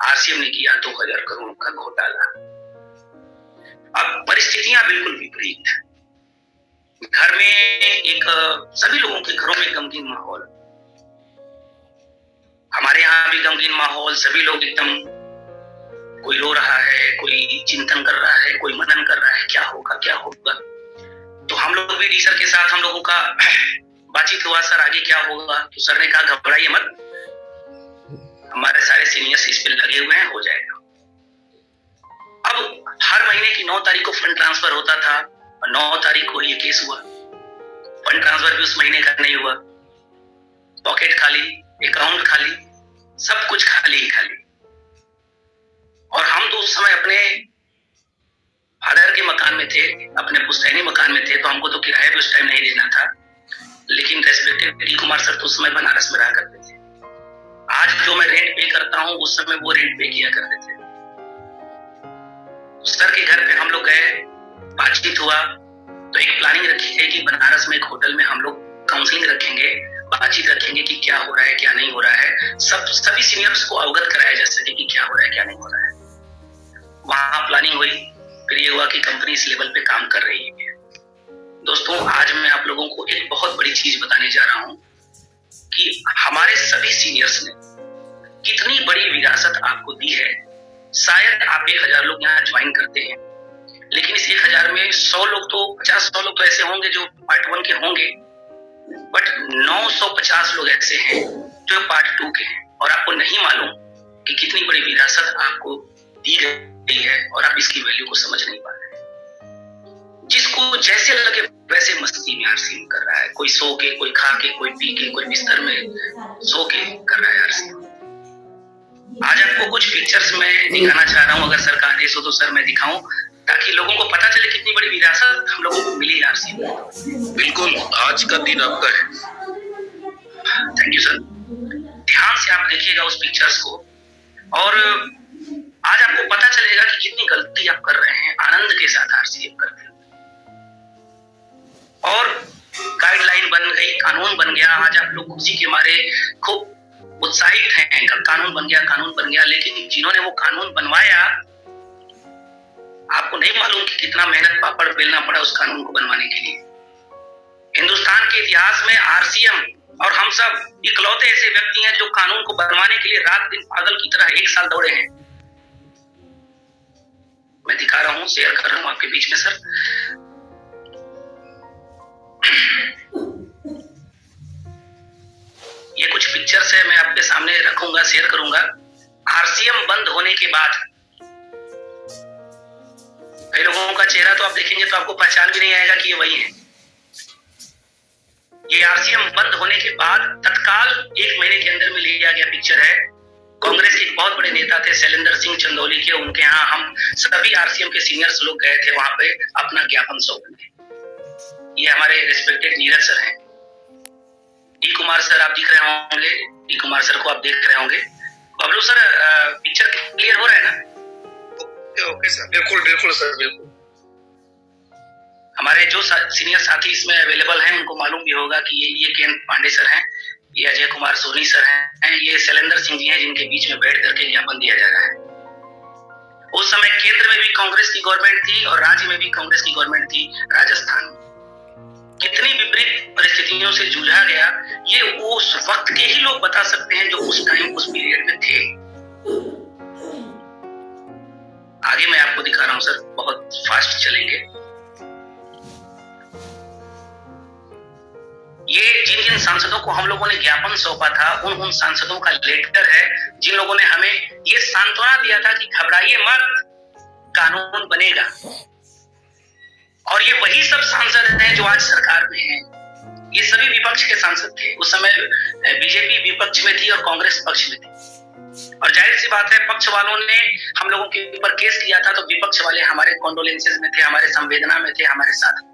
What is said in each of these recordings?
RCM ने किया 2000 करोड़ का घोटाला। अब परिस्थितियां बिल्कुल विपरीत है। घर में एक सभी लोगों के घरों में गमगीन माहौल, हमारे यहाँ भी गमगीन माहौल, सभी लोग एकदम, कोई रो रहा है, कोई चिंतन कर रहा है, कोई मनन कर रहा है, क्या होगा क्या होगा। तो हम लोग भी डी सर के साथ हम लोगों का बातचीत हुआ, सर आगे क्या होगा। तो सर ने कहा घबराइए मत, हमारे सारे सीनियर्स इस पे लगे हुए हैं, हो जाएगा। अब हर महीने की 9 तारीख को फंड ट्रांसफर होता था और 9 तारीख को ये केस हुआ। फंड ट्रांसफर भी उस महीने का नहीं हुआ, पॉकेट खाली, अकाउंट खाली, सब कुछ खाली ही खाली। और हम तो उस समय अपने फादर के मकान में थे, अपने पुश्तैनी मकान में थे, तो हमको तो किराया भी उस टाइम नहीं देना था। लेकिन रेस्पेक्टेड डी कुमार सर तो उस समय बनारस में रहा करते थे। आज जो मैं रेंट पे करता हूँ उस समय वो रेंट पे किया करते थे। सर के घर पे हम लोग गए, बातचीत हुआ, तो एक प्लानिंग रखी है कि बनारस में एक होटल में हम लोग काउंसलिंग रखेंगे, बातचीत रखेंगे कि क्या हो रहा है क्या नहीं हो रहा है, सभी सीनियर्स को अवगत कराया जा सके कि क्या हो रहा है क्या नहीं हो रहा है। वहां प्लानिंग हुई, फिर ये हुआ कि कंपनी इस लेवल पे काम कर रही है। दोस्तों, आज मैं आप लोगों को एक बहुत बड़ी चीज बताने जा रहा हूं कि हमारे सभी सीनियर्स ने कितनी बड़ी विरासत आपको दी है। शायद आप 1000 लोग यहाँ ज्वाइन करते हैं, लेकिन इस 1000 में 100 लोग तो 50-100 लोग तो ऐसे होंगे जो पार्ट 1 के होंगे, बट 950 लोग ऐसे हैं जो पार्ट 2 के हैं। और आपको नहीं मालूम कि कितनी बड़ी विरासत आपको दी गई है और आप इसकी वैल्यू को समझ नहीं पा रहे। जिसको जैसे लगे वैसे मस्ती में आरसीएम कर रहा है, कोई सो के, कोई खा के, कोई पी के, कोई बिस्तर में सो के कर रहा है आरसीएम। आज आपको कुछ पिक्चर्स में दिखाना चाह रहा हूं, अगर सर का आदेश हो तो सर मैं दिखाऊं, ताकि लोगों को पता चले कितनी बड़ी विरासत हम लोगों को मिली आरसीएम में। बिल्कुल, आज का दिन आपका है। Thank you sir. ध्यान से आप देखिएगा उस पिक्चर्स को, और आज आपको पता चलेगा कि कितनी गलती आप कर रहे हैं आनंद के साथ आरसीएम करते हुए। और गाइडलाइन बन गई, कानून बन गया, आज आप लोग खुशी के मारे खूब उत्साहित हैं, कानून बन गया, कानून बन गया। लेकिन जिन्होंने वो कानून बनवाया, आपको नहीं मालूम कि कितना मेहनत पापड़ बेलना पड़ा उस कानून को बनवाने के लिए। हिंदुस्तान के इतिहास में आरसीएम और हम सब इकलौते ऐसे व्यक्ति हैं जो कानून को बनवाने के लिए रात दिन पागल की तरह 1 साल दौड़े हैं। मैं दिखा रहा हूं, शेयर कर रहा हूं आपके बीच में सर। ये कुछ पिक्चर्स है, मैं आपके सामने रखूंगा, शेयर करूंगा। आरसीएम बंद होने के बाद कई लोगों का चेहरा तो आप देखेंगे तो आपको पहचान भी नहीं आएगा कि ये वही है। ये आरसीएम बंद होने के बाद तत्काल 1 महीने के अंदर में लिया गया पिक्चर है। कांग्रेस के एक बहुत बड़े नेता थे शैलेंद्र सिंह चंदौली के, उनके यहाँ हम सभी आरसीएम के सीनियर्स लोग गए थे वहां पे अपना ज्ञापन सौंपने। ये हमारे रेस्पेक्टेड नीरज सर हैं, डी कुमार सर आप दिख रहे होंगे, डी कुमार सर को आप देख रहे होंगे। बबलू सर, पिक्चर क्लियर हो रहा है ना? ओके सर, बिल्कुल बिल्कुल सर, बिल्कुल। हमारे जो सीनियर साथी इसमें अवेलेबल हैं उनको मालूम भी होगा कि ये के पांडे सर हैं, ये अजय कुमार सोनी सर हैं, ये शैलेंद्र सिंह जी हैं जिनके बीच में बैठ करके ज्ञापन दिया जा रहा है। उस समय केंद्र में भी कांग्रेस की गवर्नमेंट थी और राज्य में भी कांग्रेस की गवर्नमेंट थी, राजस्थान में। कितनी विपरीत परिस्थितियों से जूझा गया, ये उस वक्त के ही लोग बता सकते हैं जो उस टाइम उस पीरियड में थे। आगे मैं आपको दिखा रहा हूं सर, बहुत फास्ट चलेंगे। ये जिन जिन सांसदों को हम लोगों ने ज्ञापन सौंपा था, उन सांसदों का लेटर है जिन लोगों ने हमें ये सांत्वना दिया था कि घबराइए मत, कानून बनेगा। और ये वही सब सांसद हैं जो आज सरकार में हैं। ये सभी विपक्ष के सांसद थे। उस समय बीजेपी विपक्ष में थी और कांग्रेस पक्ष में थी। और जाहिर सी बात है, पक्ष वालों ने हम लोगों के ऊपर केस किया था तो विपक्ष वाले हमारे कॉन्डोलेंसेस में थे, हमारे संवेदना में थे, हमारे साथ।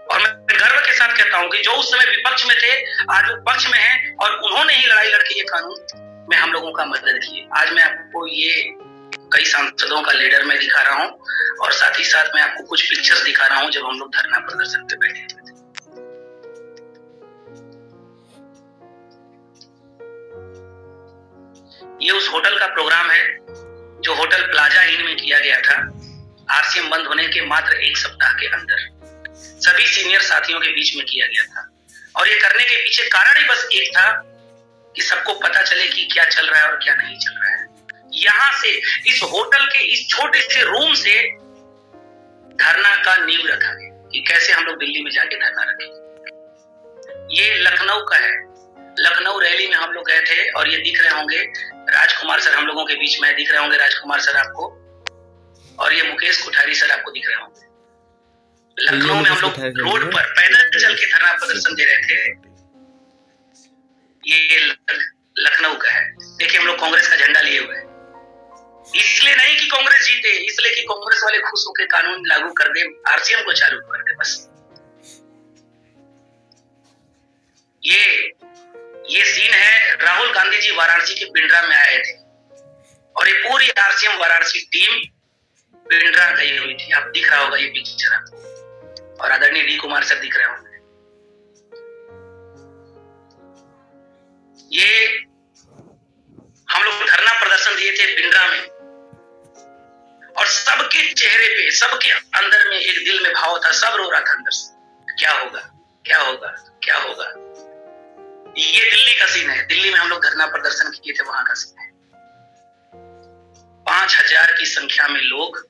और मैं गर्व के साथ कहता हूं कि जो उस समय विपक्ष में थे आज वो पक्ष में हैं और उन्होंने ही लड़ाई लड़के ये कानून में हम लोगों का मदद की। आज मैं आपको ये कई सांसदों का लीडर मैं दिखा रहा हूं और साथ ही साथ मैं आपको कुछ पिक्चर्स दिखा रहा हूं जब हम लोग धरना प्रदर्शन पे बैठे थे। ये उस होटल का प्रोग्राम है जो होटल प्लाजा इन में किया गया था आरसीएम बंद होने के मात्र 1 सप्ताह के अंदर, सभी सीनियर साथियों के बीच में किया गया था। और ये करने के पीछे कारण ही बस एक था कि सबको पता चले कि क्या चल रहा है और क्या नहीं चल रहा है। यहां से, इस होटल के इस छोटे से रूम से धरना का नींव रखा गया कि कैसे हम लोग दिल्ली में जाके धरना रखें। ये लखनऊ का है। लखनऊ रैली में हम लोग गए थे और ये दिख रहे होंगे राजकुमार सर हम लोगों के बीच में दिख रहे होंगे, राजकुमार सर आपको, और ये मुकेश कोठारी सर आपको दिख रहे होंगे। लखनऊ में हम लोग रोड पर पैदल चल के धरना प्रदर्शन दे रहे थे। ये लखनऊ का है। देखिए हम लोग कांग्रेस का झंडा लिए हुए हैं, इसलिए नहीं कि कांग्रेस जीते, इसलिए कि कांग्रेस वाले खुश होकर कानून लागू कर दे, आरसीएम को चालू कर दे बस। ये सीन है। राहुल गांधी जी वाराणसी के पिंडरा में आए थे और ये पूरी आरसीएम वाराणसी टीम पिंडरा गई हुई थी। आप दिख रहा होगा ये पिक्चर आपको, और आदरणीय डी कुमार सर दिख रहे होंगे। ये हम लोग धरना प्रदर्शन दिए थे पिंडरा में, और सबके चेहरे पे, सबके अंदर में एक दिल में भाव था, सब रो रहा था अंदर से, क्या होगा क्या होगा क्या होगा। ये दिल्ली का सीन है। दिल्ली में हम लोग धरना प्रदर्शन किए थे, वहां का सीन है। 5000 की संख्या में लोग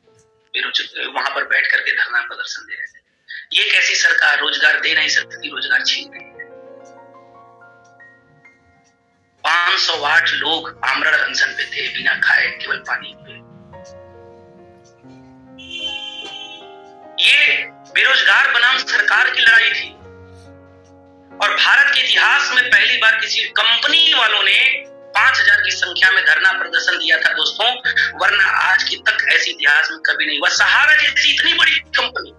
वहां पर बैठ करके धरना प्रदर्शन दे रहे थे। ये कैसी सरकार रोजगार दे नहीं सकती, रोजगार छीन रही है। 508 लोग आमरण अनशन पे थे, बिना खाए, केवल पानी पे। ये बेरोजगार बनाम सरकार की लड़ाई थी, और भारत के इतिहास में पहली बार किसी कंपनी वालों ने 5000 की संख्या में धरना प्रदर्शन दिया था दोस्तों, वरना आज की तक ऐसी इतिहास में कभी नहीं हुआ। सहारा जैसी इतनी बड़ी कंपनी,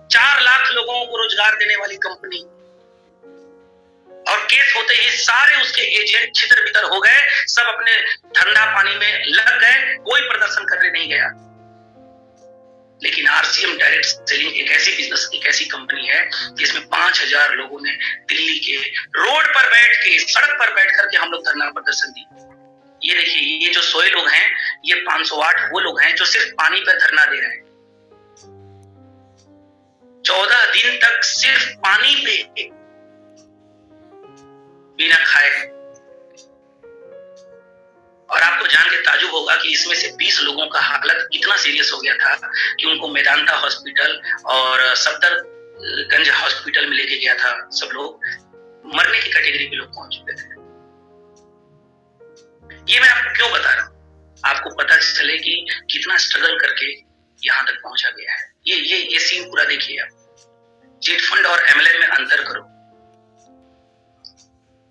4 लाख लोगों को रोजगार देने वाली कंपनी, और केस होते ही सारे उसके एजेंट छितर-बितर हो गए, सब अपने ठंडा पानी में लग गए, कोई प्रदर्शन करने नहीं गया। लेकिन आरसीएम डायरेक्ट सेलिंग एक ऐसी बिजनेस, एक ऐसी कंपनी है जिसमें 5000 लोगों ने दिल्ली के रोड पर बैठ के, सड़क पर बैठ करके हम लोग धरना प्रदर्शन दी। ये देखिए, ये जो सोए लोग हैं, ये 508 वो लोग हैं जो सिर्फ पानी पर धरना दे रहे हैं। 14 दिन तक सिर्फ पानी पे, बिना खाए। और आपको जान के ताजुब होगा कि इसमें से 20 लोगों का हालत इतना सीरियस हो गया था कि उनको मेदांता हॉस्पिटल और सफदरगंज हॉस्पिटल में लेके गया था। सब लोग मरने की कैटेगरी पे लोग पहुंच चुके थे। ये मैं आपको क्यों बता रहा हूं, आपको पता चले कि कितना स्ट्रगल करके यहां तक पहुंचा गया है। ये सीन पूरा देखिए आप। चिटफंड और एमएलएम में अंतर करो।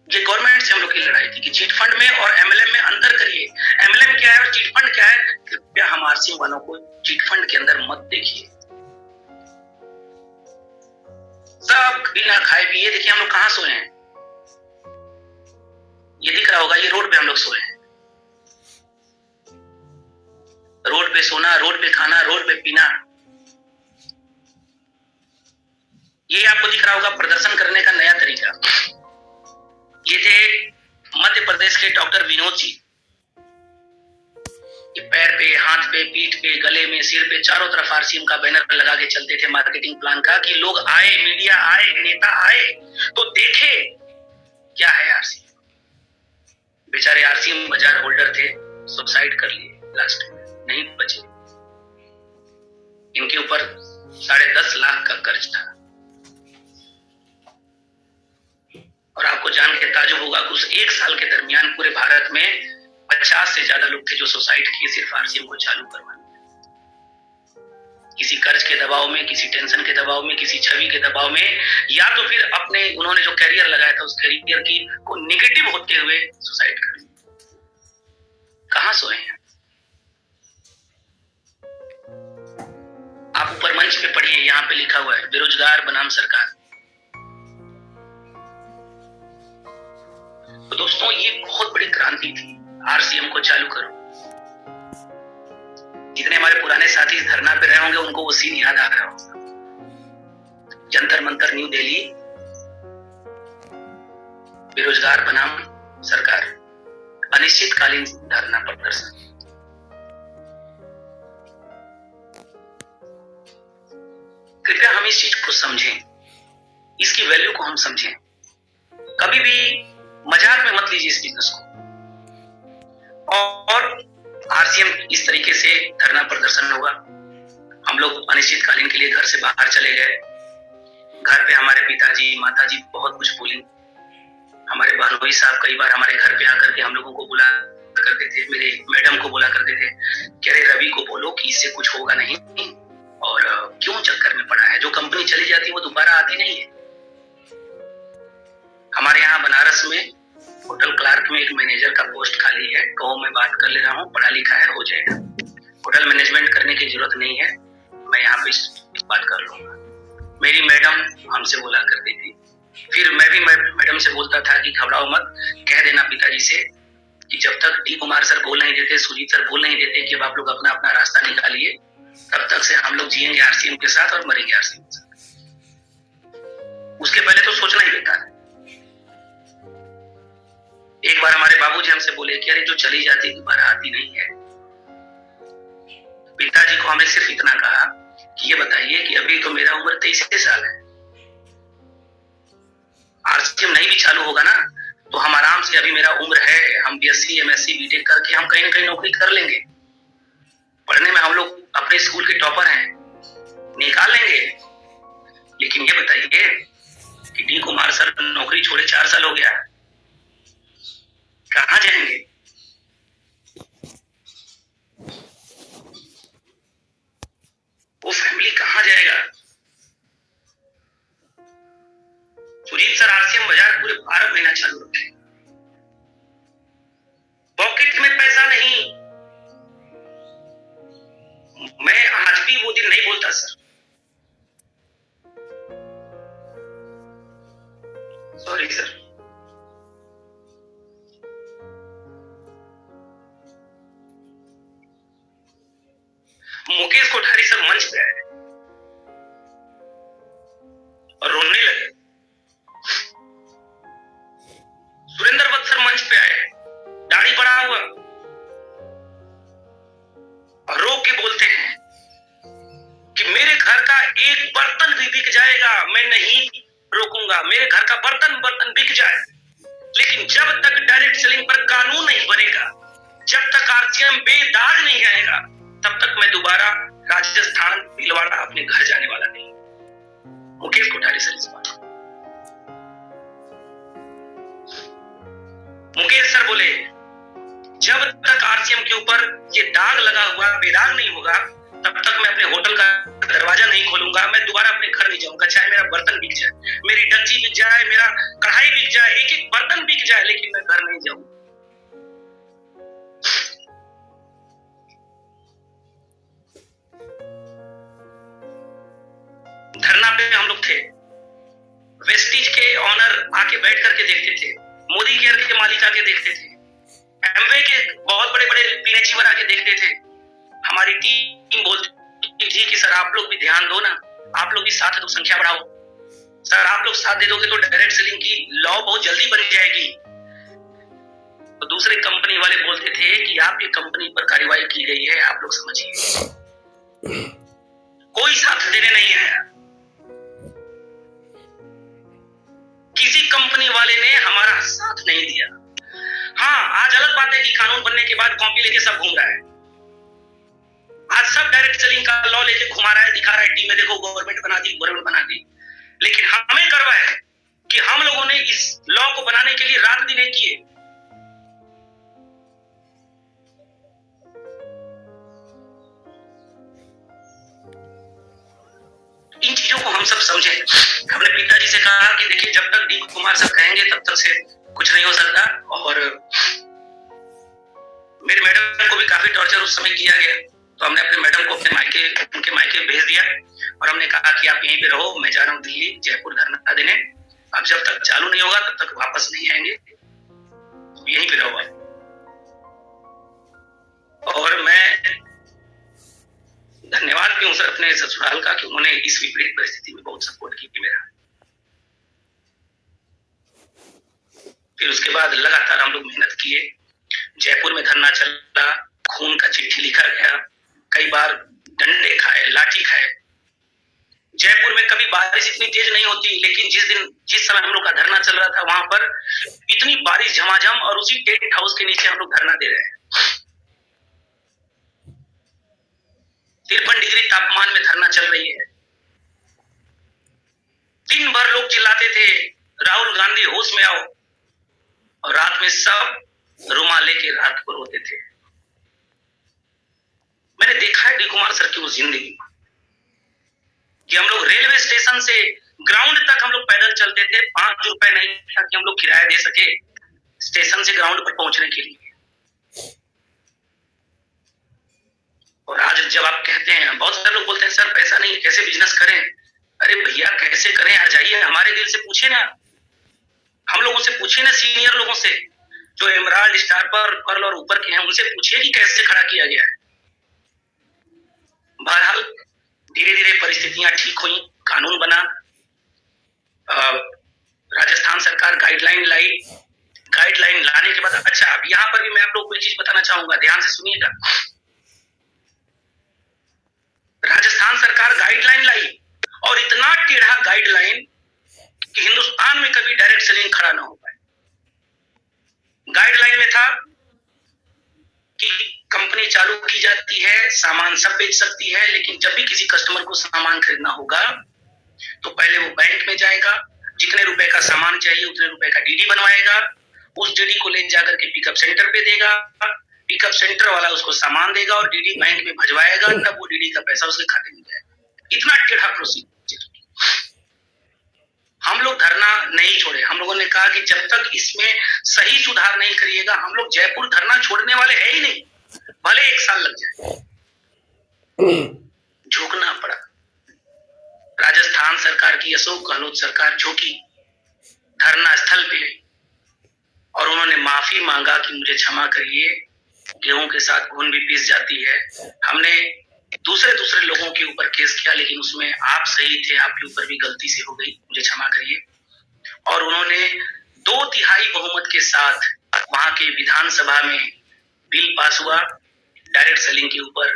ये गवर्नमेंट से हम लोग की लड़ाई थी कि चिटफंड में और एमएलएम में अंतर करिए। एमएलएम क्या है और चिटफंड क्या है, कृपया हम आरसीएम वालों को चिटफंड के अंदर मत देखिए। सब बिना खाए पिए, देखिए हम लोग कहां सोए हैं, ये दिख रहा होगा, ये रोड पे हम लोग सोए हैं। रोड पे सोना, रोड पे खाना, रोड पे पीना। ये आपको दिख रहा होगा प्रदर्शन करने का नया तरीका। ये थे मध्य प्रदेश के डॉक्टर विनोद जी। ये पैर पे, हाथ पे, पीठ पे, गले में, सिर पे, चारों तरफ आरसीएम का बैनर लगा के चलते थे मार्केटिंग प्लान का, कि लोग आए, मीडिया आए, नेता आए तो देखे क्या है आरसीएम। बेचारे आरसीएम बाजार होल्डर थे, सुसाइड कर लिए, लास्ट में नहीं बचे। इनके ऊपर 10.5 लाख का कर्ज था। और आपको जान के ताजुब होगा कि उस 1 साल के दरमियान पूरे भारत में 50 से ज्यादा लोग थे जो सुसाइड किए सिर्फ आरसीएम को चालू करवाने। किसी कर्ज के दबाव में, किसी टेंशन के दबाव में, किसी छवि के दबाव में, या तो फिर अपने उन्होंने जो करियर लगाया था उस करियर की को निगेटिव होते हुए सुसाइड कर लिया। कहां सोए हैं आप? ऊपर मंच पे पढ़िए, यहाँ पे लिखा हुआ है बेरोजगार बनाम सरकार। तो दोस्तों ये बहुत बड़ी क्रांति थी, आरसीएम को चालू करो। जितने हमारे पुराने साथी इस धरना पे रहे होंगे उनको वो सीन याद आ रहा होगा। जंतर मंतर, न्यू दिल्ली, बेरोजगार बनाम सरकार। अनिश्चितकालीन धरना प्रदर्शन। कृपया हम इस चीज को समझें, इसकी वैल्यू को हम समझें। कभी भी मजाक में मत लीजिए इस बिजनेस को। और आरसीएम इस तरीके से धरना प्रदर्शन होगा। हम लोग अनिश्चितकालीन के लिए घर से बाहर चले गए। घर पे हमारे पिताजी माताजी बहुत कुछ बोली। हमारे बहनोई साहब कई बार हमारे घर पे आकर के हम लोगों को बुला करते थे, मेरे मैडम को बोला करते थे कि अरे रवि को बोलो कि इससे कुछ होगा नहीं, और क्यों चक्कर में पड़ा है, जो कंपनी चली जाती है वो दोबारा आती नहीं है। हमारे यहाँ बनारस में होटल क्लार्क में एक मैनेजर का पोस्ट खाली है, कहो मैं बात कर ले रहा हूँ, पढ़ा लिखा है, हो जाएगा। होटल मैनेजमेंट करने की जरूरत नहीं है, मैं यहाँ पे बात कर लूंगा। मेरी मैडम हमसे बोला करती थी। फिर मैं भी मैडम से बोलता था कि घबराओ मत, कह देना पिताजी से कि जब तक डी कुमार सर बोल नहीं देते, सुजीत सर बोल नहीं देते कि अब आप लोग अपना अपना रास्ता निकालिए, तब तक से हम लोग जिएंगे आरसीएम के साथ और मरेंगे आरसीएम के साथ। उसके पहले तो सोचना ही बेकार है। एक बार हमारे बाबूजी हमसे बोले कि अरे जो चली जाती दोबारा आती नहीं है। पिताजी को हमने सिर्फ इतना कहा कि ये बताइए कि अभी तो मेरा उम्र 23 साल है, आरसीएम नहीं भी चालू होगा ना तो हम आराम से, अभी मेरा उम्र है, हम बीएससी एमएससी बीटेक करके हम कहीं ना कहीं नौकरी कर लेंगे। पढ़ने में हम लोग अपने स्कूल के टॉपर हैं, निकाल लेंगे। लेकिन ये बताइए कि डी कुमार सर नौकरी छोड़े 4 साल हो गया, कहां जाएंगे? वो फैमिली कहां जाएगा? सुजीत सर आरसीएम बाजार पूरे 12 महीना चालू रखे, पॉकेट में पैसा नहीं। मैं आज भी वो दिन नहीं बोलता sir, sorry sir. Mukesh Kothari sir मंच पे आए और रोने लगे। सुरेंद्र वत्स सर मंच पे आए, दाढ़ी पड़ा हुआ, और रो के बोलते हैं कि मेरे घर का एक बर्तन भी बिक जाएगा, मैं नहीं रोकूंगा, मेरे घर का बर्तन बिक जाए, लेकिन जब तक डायरेक्ट सेलिंग पर कानून नहीं बनेगा, जब तक आरसीएम बेदाग नहीं आएगा, तब तक मैं दोबारा राजस्थान भीलवाड़ा अपने घर जाने वाला नहीं। मुकेश कोठारी सर इस बात। मुकेश सर बोले जब तक आरसीएम के ऊपर ये दाग लगा हुआ बेदाग नहीं होगा, तब तक मैं अपने होटल का दरवाजा नहीं खोलूंगा, मैं दोबारा अपने घर नहीं जाऊंगा। चाहे मेरा बर्तन बिक जाए, मेरी डेगची बिक जाए, मेरा कढ़ाई बिक जाए, एक एक बर्तन बिक जाए, लेकिन मैं घर नहीं जाऊंगा। धरना पे हम लोग थे, वेस्टीज के ऑनर आके बैठ करके देखते थे, मोदी केयर के मालिक आके देखते थे, एमवे के बहुत बड़े बड़े पीएचई आके देखते थे। हमारी टीम बोलती थी कि सर आप लोग भी ध्यान दो ना, आप लोग भी साथ दो, संख्या बढ़ाओ, सर आप लोग साथ दे दोगे तो डायरेक्ट सेलिंग की लॉ बहुत जल्दी बन जाएगी। तो दूसरे कंपनी वाले बोलते थे कि आपकी कंपनी पर कार्रवाई की गई है, आप लोग समझिए। कोई साथ देने नहीं आया, किसी कंपनी वाले ने हमारा साथ नहीं दिया। हाँ, आज अलग बात है कि कानून बनने के बाद कॉपी लेके सब घूम रहा है, आज सब डायरेक्ट सेलिंग का लॉ लेके घुमा रहा है, दिखा रहा है टीम में, देखो गवर्नमेंट बना दी। लेकिन हमें गर्व है कि हम लोगों ने इस लॉ को बनाने के लिए रात दिन एक किए। इन चीजों को हम सब समझें। हमने पिताजी से कहा कि देखिए जब तक डी कुमार सर कहेंगे तब तक से कुछ नहीं हो सकता, और मेरे मैडम को भी काफी टॉर्चर उस समय किया गया, तो हमने अपने मैडम को उनके मायके भेज दिया और हमने कहा कि आप यहीं पे रहो, मैं जा रहा हूँ दिल्ली जयपुर धरना देने, अब जब तक चालू नहीं होगा तब तक वापस नहीं आएंगे, यहीं पे रहो। और मैं धन्यवाद भी हूं सर अपने ससुराल का कि उन्होंने इस विपरीत परिस्थिति में बहुत सपोर्ट की मेरा। फिर उसके बाद लगातार हम लोग मेहनत किए, जयपुर में धरना चला, खून का चिट्ठी लिखा गया, कई बार डंडे खाए, लाठी खाए। जयपुर में कभी बारिश इतनी तेज नहीं होती, लेकिन जिस समय हम लोग का धरना चल रहा था वहां पर इतनी बारिश झमाझम, और उसी टेंट हाउस के नीचे हम लोग धरना दे रहे हैं। 53 डिग्री तापमान में धरना चल रही है। दिन भर लोग चिल्लाते थे राहुल गांधी होश में आओ, और रात में सब रुमाल लेके रात को रोते थे। मैंने देखा है डी कुमार सर की वो जिंदगी कि हम लोग रेलवे स्टेशन से ग्राउंड तक हम लोग पैदल चलते थे, 5 रुपए नहीं था कि हम लोग किराया दे सके स्टेशन से ग्राउंड पर पहुंचने के लिए। और आज जब आप कहते हैं, बहुत सारे लोग बोलते हैं सर पैसा नहीं है, कैसे बिजनेस करें? अरे भैया कैसे करें, आ जाइए हमारे दिल से पूछे ना, हम लोगों से पूछे ना, सीनियर लोगों से जो एमराल्ड, स्टार पर, पर्ल और ऊपर के हैं, उनसे पूछिए कि कैसे खड़ा किया गया है। बहरहाल धीरे धीरे परिस्थितियां ठीक हुई, कानून बना, राजस्थान सरकार गाइडलाइन लाई। गाइडलाइन लाने के बाद, अच्छा अब यहाँ पर भी मैं आप लोग को एक चीज बताना चाहूंगा, ध्यान से सुनिएगा। राजस्थान सरकार गाइडलाइन लाई, और इतना टेढ़ा गाइडलाइन कि हिंदुस्तान में कभी डायरेक्ट सेलिंग खड़ा ना हो पाए। गाइडलाइन में था कि कंपनी चालू की जाती है, सामान सब बेच सकती है, लेकिन जब भी किसी कस्टमर को सामान खरीदना होगा तो पहले वो बैंक में जाएगा, जितने रुपए का सामान चाहिए उतने रुपए का डीडी बनवाएगा, उस डीडी को ले जाकर के पिकअप सेंटर पे देगा, पिकअप सेंटर वाला उसको सामान देगा और डीडी बैंक में भिजवाएगा, तब वो डीडी का पैसा उसके खाते में जाएगा। इतना टेढ़ा प्रोसीजर। हम लोग धरना नहीं छोड़े, हम लोगों ने कहा कि जब तक इसमें सही सुधार नहीं करिएगा, हम लोग जयपुर धरना छोड़ने वाले है ही नहीं, भले 1 साल लग जाए। झुकना पड़ा। राजस्थान सरकार की अशोक गहलोत सरकार झुकी, धरना स्थल पे गई और उन्होंने माफी मांगा कि मुझे क्षमा करिए, गेहूं के साथ घुन भी पीस जाती है। हमने दूसरे लोगों के ऊपर केस किया, लेकिन उसमें आप सही थे, आपके ऊपर भी गलती से हो गई, मुझे क्षमा करिए। और उन्होंने 2/3 बहुमत के साथ वहां के विधानसभा में बिल पास हुआ, डायरेक्ट सेलिंग के ऊपर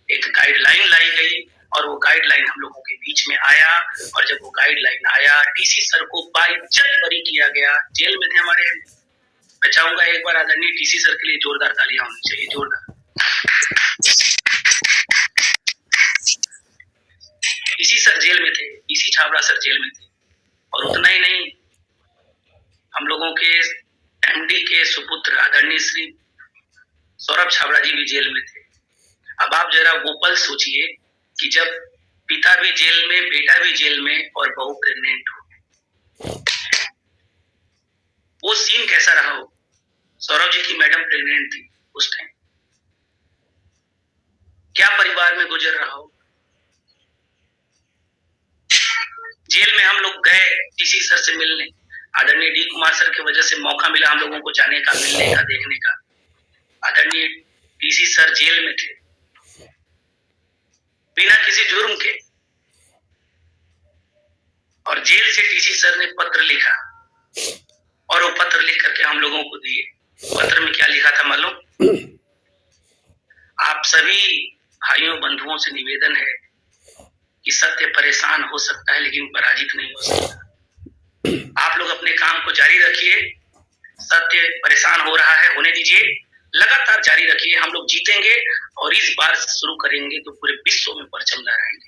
एक गाइडलाइन लाई गई, और वो गाइडलाइन हम लोगों के बीच में आया। और जब वो गाइडलाइन आया, डीसी सर को बाइज्जत बरी किया गया, जेल में थे हमारे। मैं चाहूंगा एक बार आदरणीय डीसी सर के लिए जोरदार तालियां होनी चाहिए, जोरदार। डीसी सर जेल में थे, डीसी छाबड़ा सर जेल में थे, और उतना ही नहीं, हम लोगों के एमडी के सुपुत्र आदरणीय श्री सौरभ छाबड़ा जी भी जेल में थे। अब आप जरा वो पल सोचिए कि जब पिता भी जेल में, बेटा भी जेल में और बहू प्रेग्नेंट हो, वो सीन कैसा रहा हो। सौरभ जी की मैडम प्रेग्नेंट थी उस टाइम, क्या परिवार में गुजर रहा हो। जेल में हम लोग गए डीसी सर से मिलने, आदरणीय डी कुमार सर की वजह से मौका मिला हम लोगों को जाने का, मिलने का, देखने का। आदरणीय डीसी सर जेल में थे बिना किसी जुर्म के, और जेल से डीसी सर ने पत्र लिखा, और वो पत्र लिख करके हम लोगों को दिए। पत्र में क्या लिखा था मालूम? आप सभी भाइयों बंधुओं से निवेदन है कि सत्य परेशान हो सकता है लेकिन पराजित नहीं हो सकता। आप लोग अपने काम को जारी रखिए, सत्य परेशान हो रहा है, होने दीजिए, लगातार जारी रखिए, हम लोग जीतेंगे, और इस बार शुरू करेंगे तो पूरे विश्व में परचम लहराएंगे।